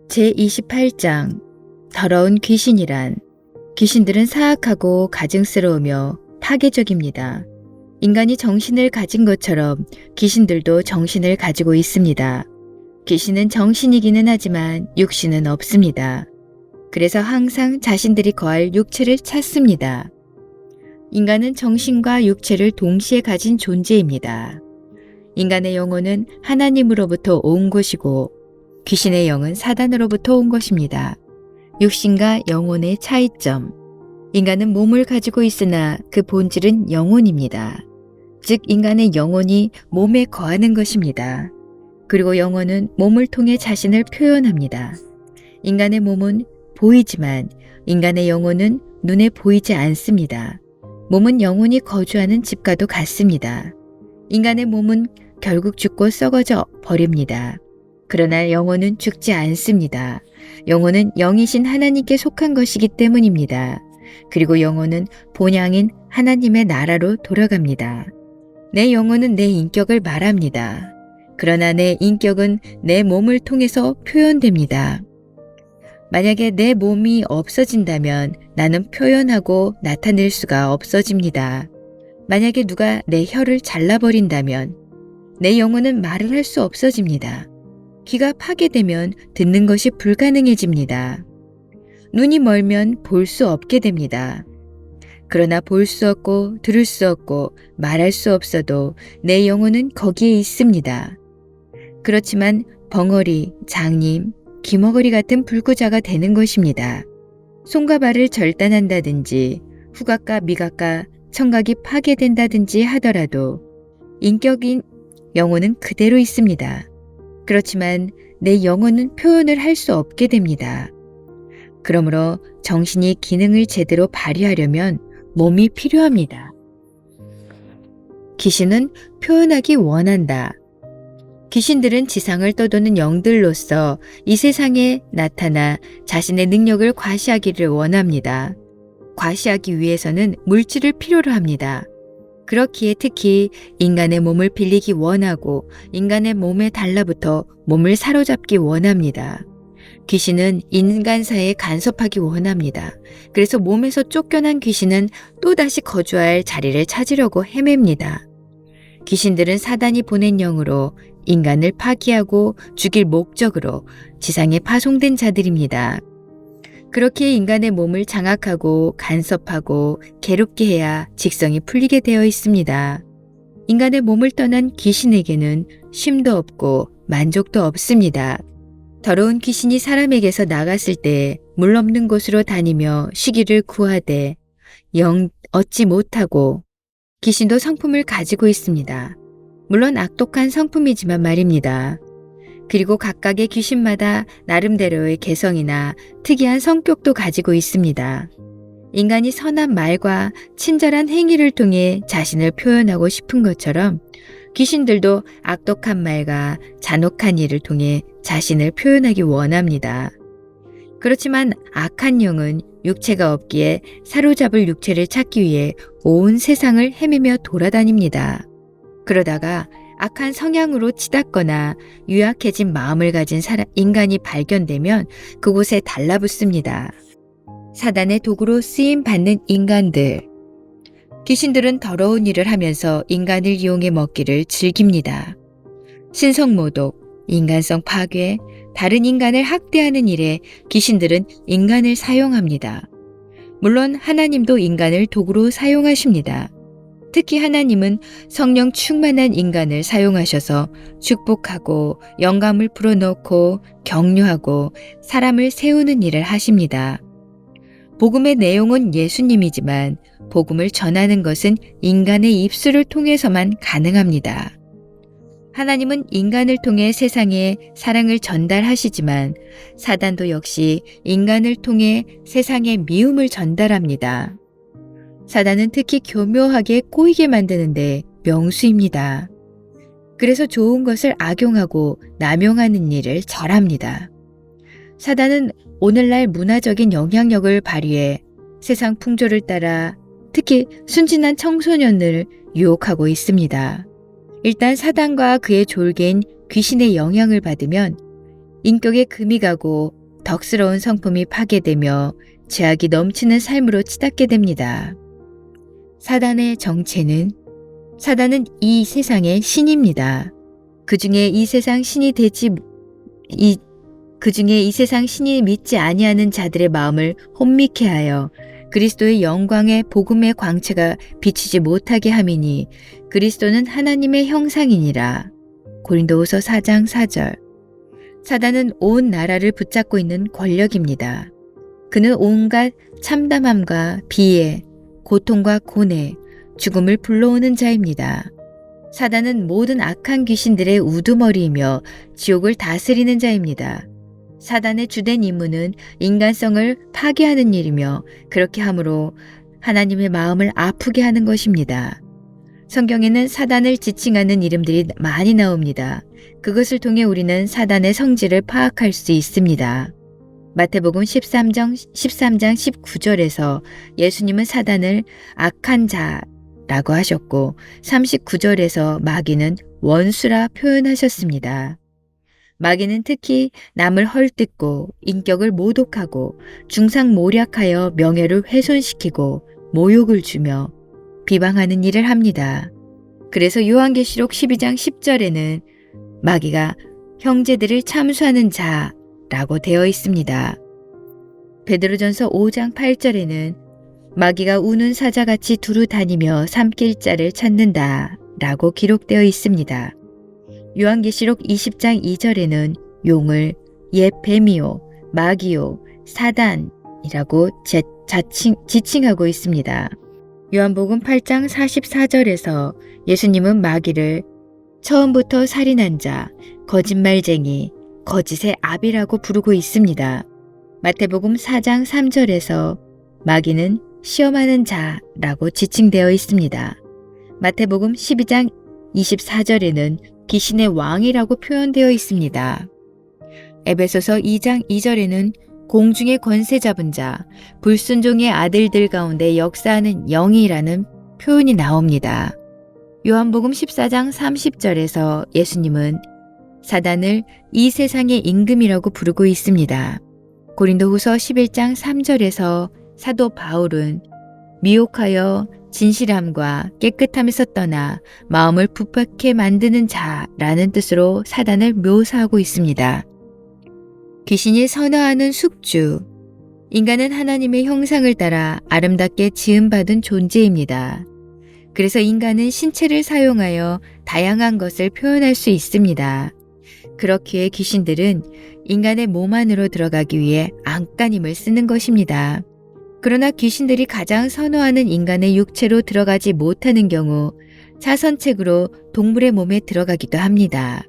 제28장 더러운 귀신이란. 귀신들은 사악하고 가증스러우며 파괴적입니다. 인간이 정신을 가진 것처럼 귀신들도 정신을 가지고 있습니다. 귀신은 정신이기는 하지만 육신은 없습니다. 그래서 항상 자신들이 거할 육체를 찾습니다. 인간은 정신과 육체를 동시에 가진 존재입니다. 인간의 영혼은 하나님으로부터 온 것이고 귀신의 영은 사단으로부터 온 것입니다. 육신과 영혼의 차이점. 인간은 몸을 가지고 있으나 그 본질은 영혼입니다. 즉 인간의 영혼이 몸에 거하는 것입니다. 그리고 영혼은 몸을 통해 자신을 표현합니다. 인간의 몸은 보이지만 인간의 영혼은 눈에 보이지 않습니다. 몸은 영혼이 거주하는 집과도 같습니다. 인간의 몸은 결국 죽고 썩어져 버립니다. 그러나 영혼은 죽지 않습니다. 영혼은 영이신 하나님께 속한 것이기 때문입니다. 그리고 영혼은 본향인 하나님의 나라로 돌아갑니다. 내 영혼은 내 인격을 말합니다. 그러나 내 인격은 내 몸을 통해서 표현됩니다. 만약에 내 몸이 없어진다면 나는 표현하고 나타낼 수가 없어집니다. 만약에 누가 내 혀를 잘라버린다면 내 영혼은 말을 할 수 없어집니다. 귀가 파괴되면 듣는 것이 불가능해집니다. 눈이 멀면 볼 수 없게 됩니다. 그러나 볼 수 없고 들을 수 없고 말할 수 없어도 내 영혼은 거기에 있습니다. 그렇지만 벙어리, 장님, 귀머거리 같은 불구자가 되는 것입니다. 손과 발을 절단한다든지 후각과 미각과 청각이 파괴된다든지 하더라도 인격인 영혼은 그대로 있습니다. 그렇지만 내 영혼은 표현을 할 수 없게 됩니다. 그러므로 정신이 기능을 제대로 발휘하려면 몸이 필요합니다. 귀신은 표현하기 원한다. 귀신들은 지상을 떠도는 영들로서 이 세상에 나타나 자신의 능력을 과시하기를 원합니다. 과시하기 위해서는 물질을 필요로 합니다. 그렇기에 특히 인간의 몸을 빌리기 원하고 인간의 몸에 달라붙어 몸을 사로잡기 원합니다. 귀신은 인간사에 간섭하기 원합니다. 그래서 몸에서 쫓겨난 귀신은 또다시 거주할 자리를 찾으려고 헤맵니다. 귀신들은 사단이 보낸 영으로 인간을 파괴하고 죽일 목적으로 지상에 파송된 자들입니다. 그렇게 인간의 몸을 장악하고 간섭하고 괴롭게 해야 직성이 풀리게 되어 있습니다. 인간의 몸을 떠난 귀신에게는 쉼도 없고 만족도 없습니다. 더러운 귀신이 사람에게서 나갔을 때 물 없는 곳으로 다니며 쉬기를 구하되 영 얻지 못하고 귀신도 성품을 가지고 있습니다. 물론 악독한 성품이지만 말입니다. 그리고 각각의 귀신마다 나름대로의 개성이나 특이한 성격도 가지고 있습니다. 인간이 선한 말과 친절한 행위를 통해 자신을 표현하고 싶은 것처럼 귀신들도 악독한 말과 잔혹한 일을 통해 자신을 표현하기 원합니다. 그렇지만 악한 영은 육체가 없기에 사로잡을 육체를 찾기 위해 온 세상을 헤매며 돌아다닙니다. 그러다가 악한 성향으로 치닫거나 유약해진 마음을 가진 인간이 발견되면 그곳에 달라붙습니다. 사단의 도구로 쓰임받는 인간들. 귀신들은 더러운 일을 하면서 인간을 이용해 먹기를 즐깁니다. 신성모독, 인간성 파괴, 다른 인간을 학대하는 일에 귀신들은 인간을 사용합니다. 물론 하나님도 인간을 도구로 사용하십니다. 특히 하나님은 성령 충만한 인간을 사용하셔서 축복하고 영감을 불어넣고 격려하고 사람을 세우는 일을 하십니다. 복음의 내용은 예수님이지만 복음을 전하는 것은 인간의 입술을 통해서만 가능합니다. 하나님은 인간을 통해 세상에 사랑을 전달하시지만 사단도 역시 인간을 통해 세상에 미움을 전달합니다. 사단은 특히 교묘하게 꼬이게 만드는데 명수입니다. 그래서 좋은 것을 악용하고 남용하는 일을 잘합니다. 사단은 오늘날 문화적인 영향력을 발휘해 세상 풍조를 따라 특히 순진한 청소년을 유혹하고 있습니다. 일단 사단과 그의 졸개인 귀신의 영향을 받으면 인격에 금이 가고 덕스러운 성품이 파괴되며 죄악이 넘치는 삶으로 치닫게 됩니다. 사단의 정체는 사단은 이 세상의 신입니다. 그중에 이 세상 신이 믿지 아니하는 자들의 마음을 혼미케 하여 그리스도의 영광의 복음의 광채가 비치지 못하게 함이니 그리스도는 하나님의 형상이니라. 고린도후서 4장 4절. 사단은 온 나라를 붙잡고 있는 권력입니다. 그는 온갖 참담함과 비애, 고통과 고뇌, 죽음을 불러오는 자입니다. 사단은 모든 악한 귀신들의 우두머리이며 지옥을 다스리는 자입니다. 사단의 주된 임무는 인간성을 파괴하는 일이며 그렇게 함으로 하나님의 마음을 아프게 하는 것입니다. 성경에는 사단을 지칭하는 이름들이 많이 나옵니다. 그것을 통해 우리는 사단의 성질을 파악할 수 있습니다. 마태복음 13장 19절에서 예수님은 사단을 악한 자라고 하셨고 39절에서 마귀는 원수라 표현하셨습니다. 마귀는 특히 남을 헐뜯고 인격을 모독하고 중상모략하여 명예를 훼손시키고 모욕을 주며 비방하는 일을 합니다. 그래서 요한계시록 12장 10절에는 마귀가 형제들을 참수하는 자라고 되어 있습니다. 베드로전서 5장 8절에는 마귀가 우는 사자같이 두루 다니며 삼킬 자를 찾는다 라고 기록되어 있습니다. 요한계시록 20장 2절에는 용을 옛 뱀이요, 마귀요, 사단이라고 지칭하고 있습니다. 요한복음 8장 44절에서 예수님은 마귀를 처음부터 살인한 자, 거짓말쟁이, 거짓의 아비라고 부르고 있습니다. 마태복음 4장 3절에서 마귀는 시험하는 자라고 지칭되어 있습니다. 마태복음 12장 24절에는 귀신의 왕이라고 표현되어 있습니다. 에베소서 2장 2절에는 공중의 권세 잡은 자, 불순종의 아들들 가운데 역사하는 영이라는 표현이 나옵니다. 요한복음 14장 30절에서 예수님은 사단을 이 세상의 임금이라고 부르고 있습니다. 고린도후서 11장 3절에서 사도 바울은 미혹하여 진실함과 깨끗함에서 떠나 마음을 부패케 만드는 자라는 뜻으로 사단을 묘사하고 있습니다. 귀신이 선호하는 숙주. 인간은 하나님의 형상을 따라 아름답게 지음받은 존재입니다. 그래서 인간은 신체를 사용하여 다양한 것을 표현할 수 있습니다. 그렇기에 귀신들은 인간의 몸 안으로 들어가기 위해 안간힘을 쓰는 것입니다. 그러나 귀신들이 가장 선호하는 인간의 육체로 들어가지 못하는 경우 차선책으로 동물의 몸에 들어가기도 합니다.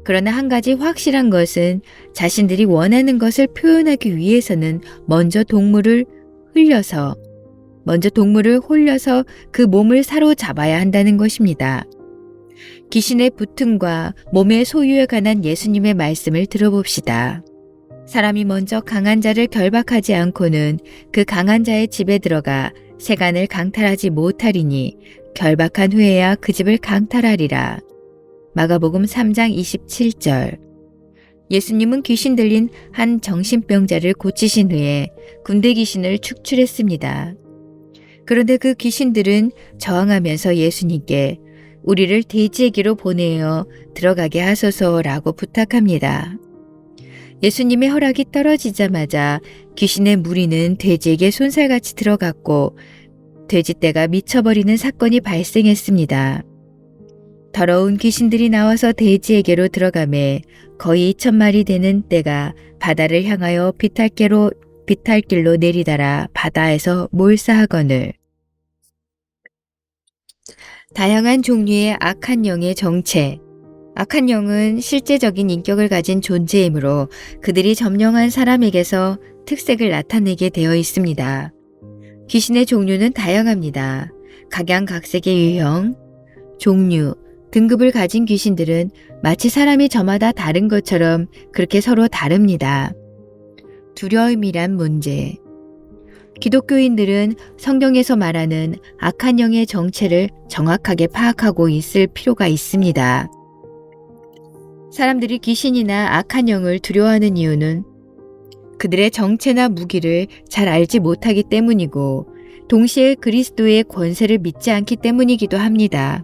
그러나 한 가지 확실한 것은 자신들이 원하는 것을 표현하기 위해서는 먼저 동물을 홀려서 그 몸을 사로잡아야 한다는 것입니다. 귀신의 부틈과 몸의 소유에 관한 예수님의 말씀을 들어봅시다. 사람이 먼저 강한 자를 결박하지 않고는 그 강한 자의 집에 들어가 세간을 강탈하지 못하리니 결박한 후에야 그 집을 강탈하리라. 마가복음 3장 27절. 예수님은 귀신 들린 한 정신병자를 고치신 후에 군대 귀신을 축출했습니다. 그런데 그 귀신들은 저항하면서 예수님께 우리를 돼지에게로 보내어 들어가게 하소서라고 부탁합니다. 예수님의 허락이 떨어지자마자 귀신의 무리는 돼지에게 손살같이 들어갔고 돼지떼가 미쳐버리는 사건이 발생했습니다. 더러운 귀신들이 나와서 돼지에게로 들어가매 거의 2,000마리 되는 떼가 바다를 향하여 비탈길로 내리달아 바다에서 몰사하거늘. 다양한 종류의 악한 영의 정체. 악한 영은 실제적인 인격을 가진 존재이므로 그들이 점령한 사람에게서 특색을 나타내게 되어 있습니다. 귀신의 종류는 다양합니다. 각양각색의 유형, 종류, 등급을 가진 귀신들은 마치 사람이 저마다 다른 것처럼 그렇게 서로 다릅니다. 두려움이란 문제. 기독교인들은 성경에서 말하는 악한 영의 정체를 정확하게 파악하고 있을 필요가 있습니다. 사람들이 귀신이나 악한 영을 두려워하는 이유는 그들의 정체나 무기를 잘 알지 못하기 때문이고 동시에 그리스도의 권세를 믿지 않기 때문이기도 합니다.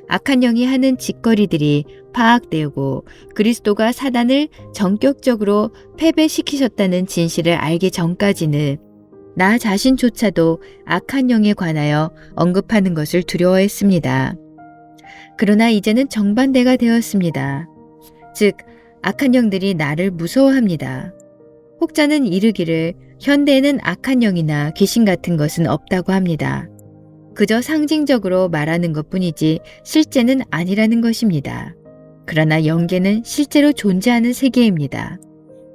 악한 영이 하는 짓거리들이 파악되고 그리스도가 사단을 전격적으로 패배시키셨다는 진실을 알기 전까지는 나 자신조차도 악한 영에 관하여 언급하는 것을 두려워했습니다. 그러나 이제는 정반대가 되었습니다. 즉, 악한 영들이 나를 무서워합니다. 혹자는 이르기를 현대에는 악한 영이나 귀신 같은 것은 없다고 합니다. 그저 상징적으로 말하는 것뿐이지 실제는 아니라는 것입니다. 그러나 영계는 실제로 존재하는 세계입니다.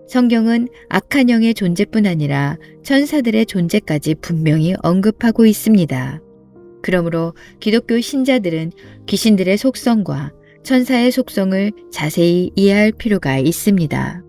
성경은 악한 영의 존재뿐 아니라 천사들의 존재까지 분명히 언급하고 있습니다. 그러므로 기독교 신자들은 귀신들의 속성과 천사의 속성을 자세히 이해할 필요가 있습니다.